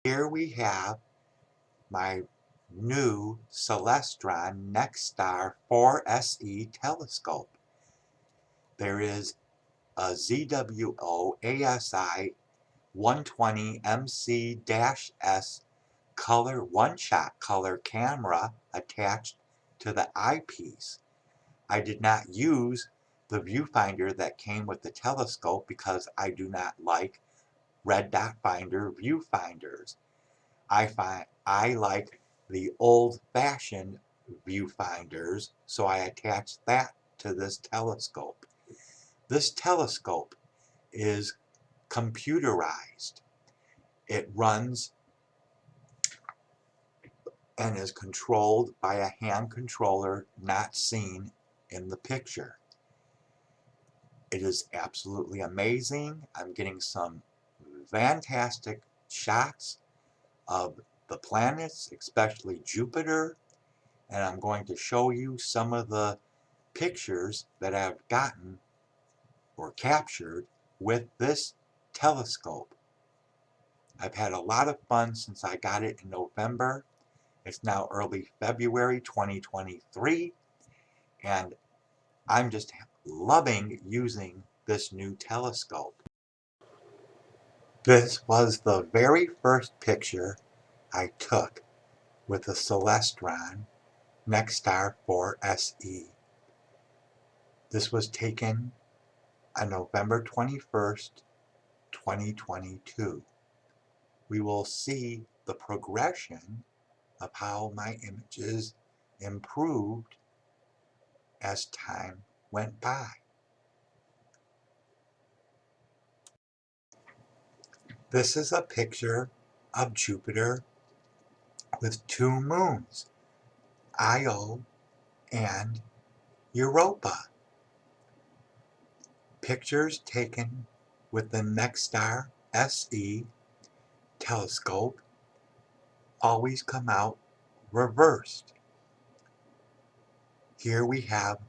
Here we have my new Celestron Nexstar 4SE telescope. There is a ZWO ASI 120 MC-S color one-shot color camera attached to the eyepiece. I did not use the viewfinder that came with the telescope because I do not like red dot finder viewfinders. I like the old-fashioned viewfinders, so I attached that to this telescope. This telescope is computerized. It runs and is controlled by a hand controller not seen in the picture. It is absolutely amazing. I'm getting some fantastic shots of the planets, especially Jupiter, and I'm going to show you some of the pictures that I've gotten or captured with this telescope. I've had a lot of fun since I got it in November. It's now early February 2023, and I'm just loving using this new telescope. This was the very first picture I took with the Celestron Nexstar 4SE. This was taken on November 21st, 2022. We will see the progression of how my images improved as time went by. This is a picture of Jupiter with two moons, Io and Europa. Pictures taken with the Nexstar SE telescope always come out reversed. Here we have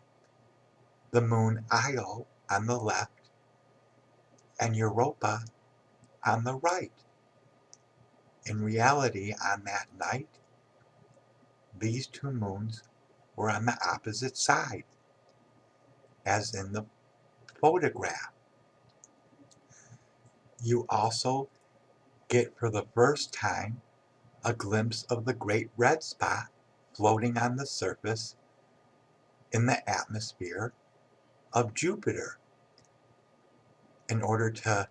the moon Io on the left and Europa on the right. In reality, on that night, these two moons were on the opposite side, as in the photograph. You also get for the first time a glimpse of the great red spot floating on the surface in the atmosphere of Jupiter. In order to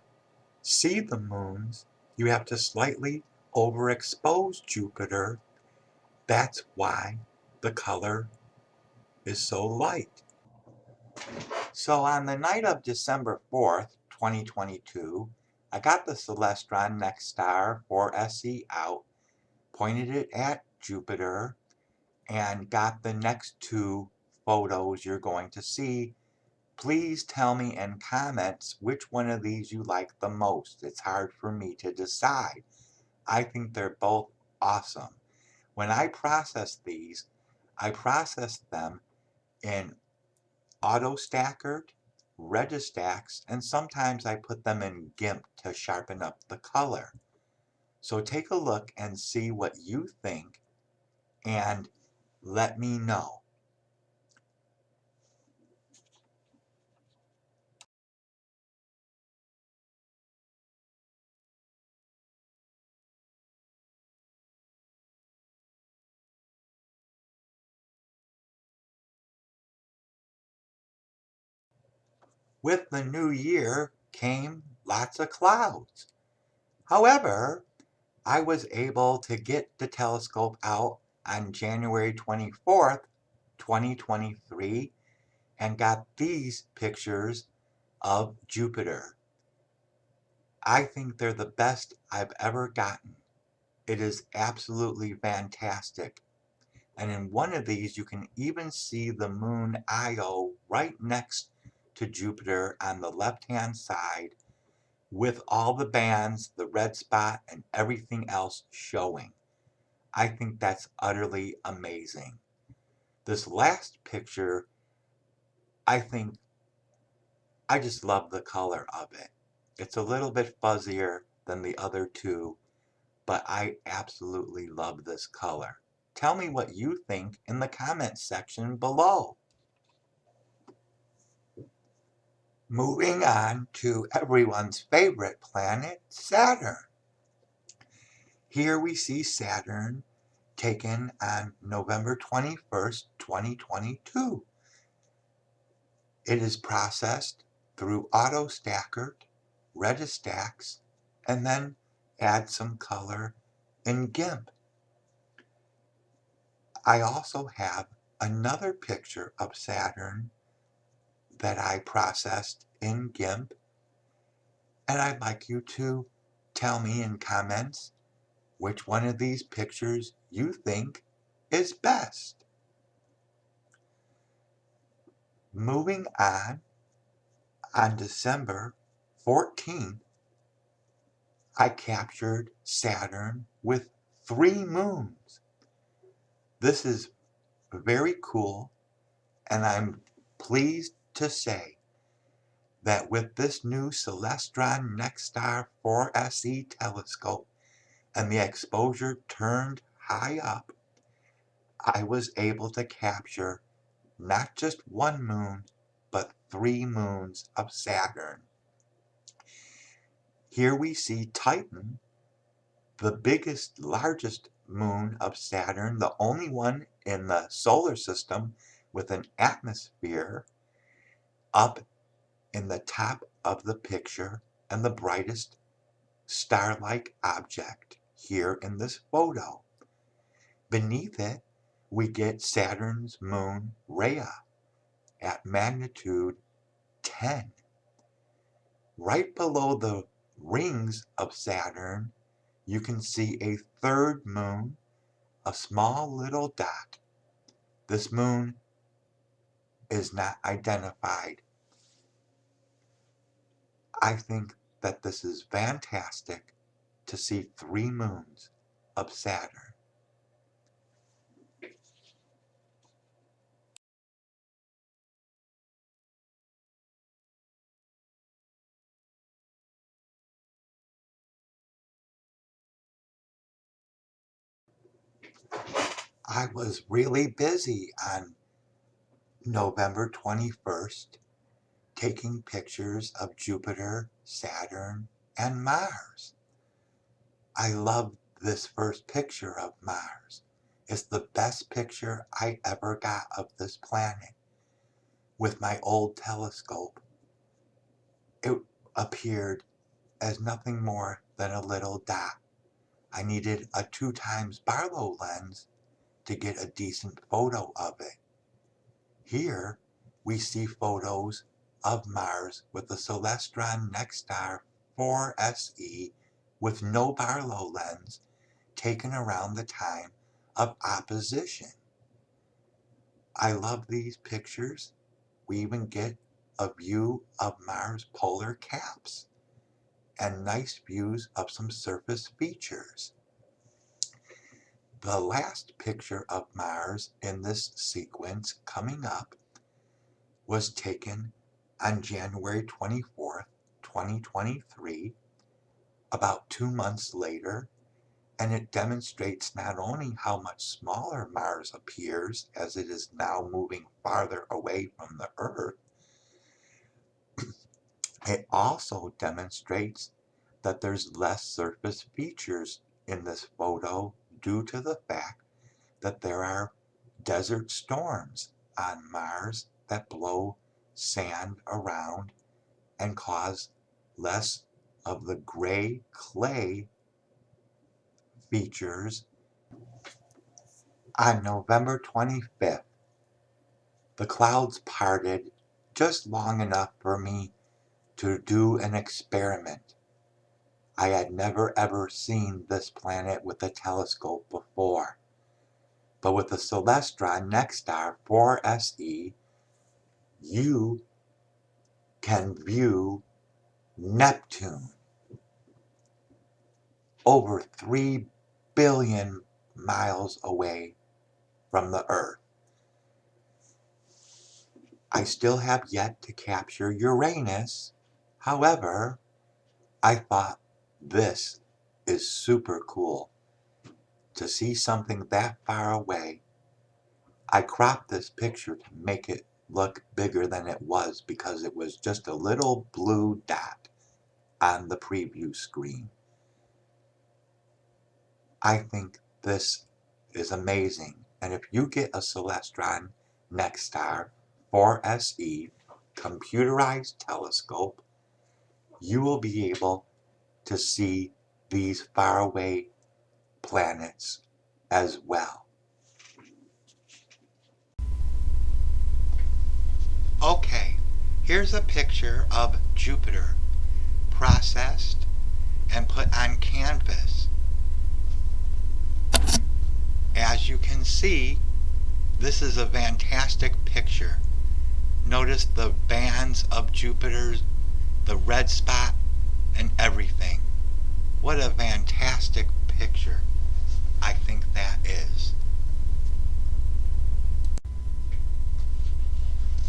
see the moons, you have to slightly overexpose Jupiter. That's why the color is so light. So on the night of December 4th, 2022, I got the Celestron Nexstar 4SE out, pointed it at Jupiter, and got the next two photos you're going to see. Please tell me in comments which one of these you like the most. It's hard for me to decide. I think they're both awesome. When I process these, I process them in auto-stackered, Registacks, and sometimes I put them in GIMP to sharpen up the color. So take a look and see what you think and let me know. With the new year came lots of clouds. However, I was able to get the telescope out on January 24th, 2023, and got these pictures of Jupiter. I think they're the best I've ever gotten. It is absolutely fantastic. And in one of these, you can even see the moon Io right next to Jupiter on the left-hand side with all the bands, the red spot, and everything else showing. I think that's utterly amazing. This last picture, I just love the color of it. It's a little bit fuzzier than the other two, but I absolutely love this color. Tell me what you think in the comments section below. Moving on to everyone's favorite planet, Saturn. Here we see Saturn taken on November 21st, 2022. It is processed through auto-stackered, Registacks, and then add some color in GIMP. I also have another picture of Saturn that I processed in GIMP, and I'd like you to tell me in comments which one of these pictures you think is best. Moving on December 14th, I captured Saturn with 3 moons. This is very cool, and I'm pleased to say that with this new Celestron Nexstar 4SE telescope and the exposure turned high up, I was able to capture not just 1 moon, but 3 moons of Saturn. Here we see Titan, the biggest, largest moon of Saturn, the only one in the solar system with an atmosphere, up in the top of the picture and the brightest star-like object here in this photo. Beneath it, we get Saturn's moon Rhea at magnitude 10. Right below the rings of Saturn, you can see a third moon, a small little dot. This moon is not identified. I think that this is fantastic to see 3 moons of Saturn. I was really busy on November 21st taking pictures of Jupiter, Saturn, and Mars. I love this first picture of Mars. It's the best picture I ever got of this planet. With my old telescope, it appeared as nothing more than a little dot. I needed a 2x Barlow lens to get a decent photo of it. Here we see photos of Mars with the Celestron Nexstar 4SE with no Barlow lens, taken around the time of opposition. I love these pictures. We even get a view of Mars polar caps and nice views of some surface features. The last picture of Mars in this sequence coming up was taken on January 24th, 2023, about 2 months later, and it demonstrates not only how much smaller Mars appears as it is now moving farther away from the Earth, it also demonstrates that there's less surface features in this photo due to the fact that there are desert storms on Mars that blow sand around and cause less of the gray clay features. On November 25th, the clouds parted just long enough for me to do an experiment. I had never ever seen this planet with a telescope before, but with the Celestron Nexstar 4SE, you can view Neptune over 3 billion miles away from the Earth. I still have yet to capture Uranus. However, I thought this is super cool. To see something that far away, I cropped this picture to make it look bigger than it was because it was just a little blue dot on the preview screen. I think this is amazing, and if you get a Celestron Nexstar 4SE computerized telescope, you will be able to see these faraway planets as well. Okay, here's a picture of Jupiter processed and put on canvas. As you can see, this is a fantastic picture. Notice the bands of Jupiter's, the red spot, and everything. What a fantastic picture I think that is.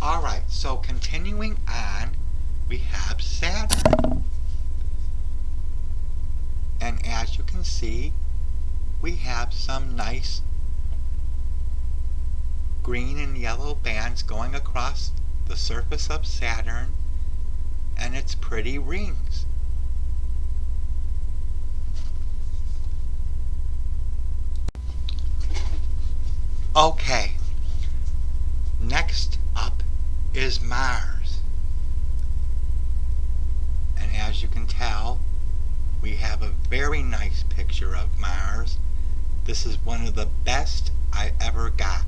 Alright, so continuing on, we have Saturn. And as you can see, we have some nice green and yellow bands going across the surface of Saturn and its pretty rings. Okay, next up is Mars. And as you can tell, we have a very nice picture of Mars. This is one of the best I ever got.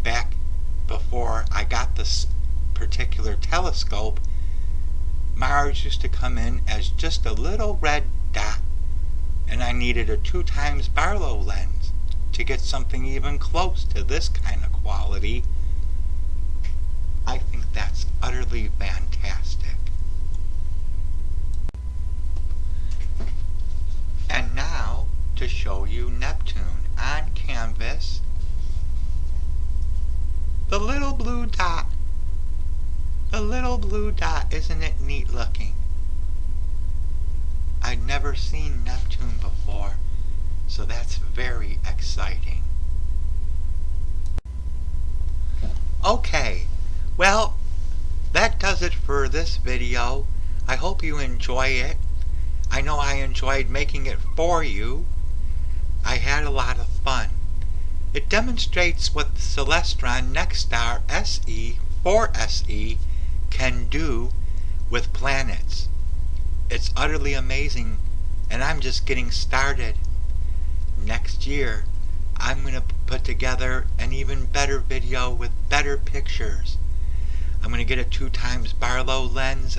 Back before I got this particular telescope, Mars used to come in as just a little red dot, and I needed a 2x Barlow lens to get something even close to this kind of quality. I think that's utterly fantastic. And now to show you Neptune on canvas. The little blue dot. The little blue dot, isn't it neat looking? I'd never seen Neptune before, so that's very exciting. Okay, well, that does it for this video. I hope you enjoy it. I know I enjoyed making it for you. I had a lot of fun. It demonstrates what the Celestron Nexstar 4SE can do with planets. It's utterly amazing, and I'm just getting started. Next year, I'm going to put together an even better video with better pictures. I'm going to get a 2x Barlow lens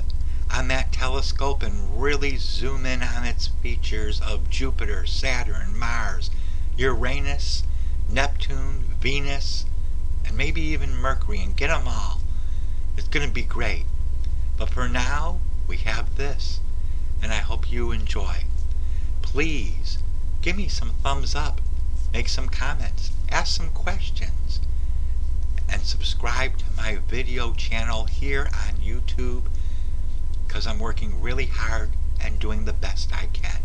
on that telescope and really zoom in on its features of Jupiter, Saturn, Mars, Uranus, Neptune, Venus, and maybe even Mercury, and get them all. It's going to be great. But for now, we have this, and I hope you enjoy. Please give me some thumbs up, make some comments, ask some questions, and subscribe to my video channel here on YouTube, because I'm working really hard and doing the best I can.